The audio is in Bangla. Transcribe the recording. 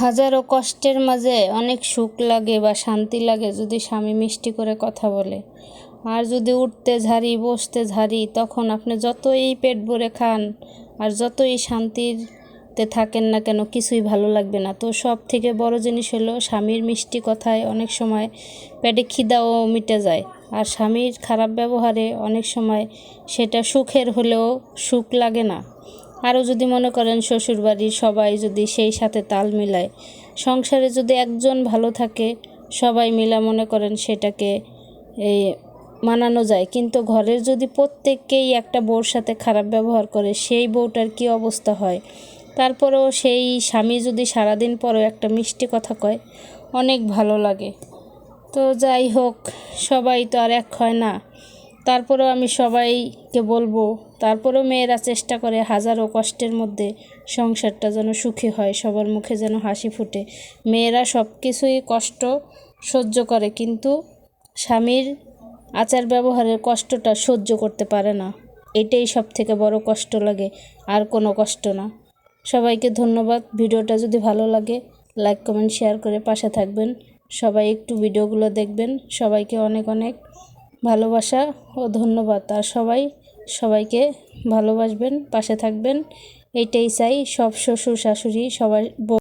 হাজারো কষ্টের মাঝে অনেক সুখ লাগে বা শান্তি লাগে যদি স্বামী মিষ্টি করে কথা বলে। আর যদি উঠতে ঝাড়ি বসতে ঝাড়ি, তখন আপনি যতই পেট ভরে খান আর যতই শান্তিতে থাকেন না কেন, কিছুই ভালো লাগবে না। তো সব থেকে বড় জিনিস হলো স্বামীর মিষ্টি কথায় অনেক সময় পেটে খিদাও মিটে যায়। আর স্বামীর খারাপ ব্যবহারে অনেক সময় সেটা সুখের হলেও সুখ লাগে না। আরও যদি মনে করেন শ্বশুরবাড়ির সবাই যদি সেই সাথে তাল মিলায়, সংসারে যদি একজন ভালো থাকে, সবাই মিলা মনে করেন সেটাকে এই মানানো যায়। কিন্তু ঘরের যদি প্রত্যেককেই একটা বউর সাথে খারাপ ব্যবহার করে, সেই বউটার কি অবস্থা হয়। তারপরেও সেই স্বামী যদি সারাদিন পরেও একটা মিষ্টি কথা কয়, অনেক ভালো লাগে। তো যাই হোক, সবাই তো আর এক হয় না। তারপরেও আমি সবাইকে বলবো, তারপরেও মেয়েরা চেষ্টা করে হাজারো কষ্টের মধ্যে সংসারটা যেন সুখী হয়, সবার মুখে যেন হাসি ফুটে। মেয়েরা সব কিছুই কষ্ট সহ্য করে, কিন্তু স্বামীর আচার ব্যবহারের কষ্টটা সহ্য করতে পারে না। এটাই সব থেকে বড় কষ্ট লাগে, আর কোনো কষ্ট না। সবাইকে ধন্যবাদ। ভিডিওটা যদি ভালো লাগে লাইক কমেন্ট শেয়ার করে পাশে থাকবেন। সবাই একটু ভিডিওগুলো দেখবেন। সবাইকে অনেক অনেক ভালোবাসা ও ধন্যবাদ। আর সবাইকে ভালোবাসবেন, পাশে থাকবেন, এইটাই চাই। সব শ্বশুর শাশুড়ি সবাই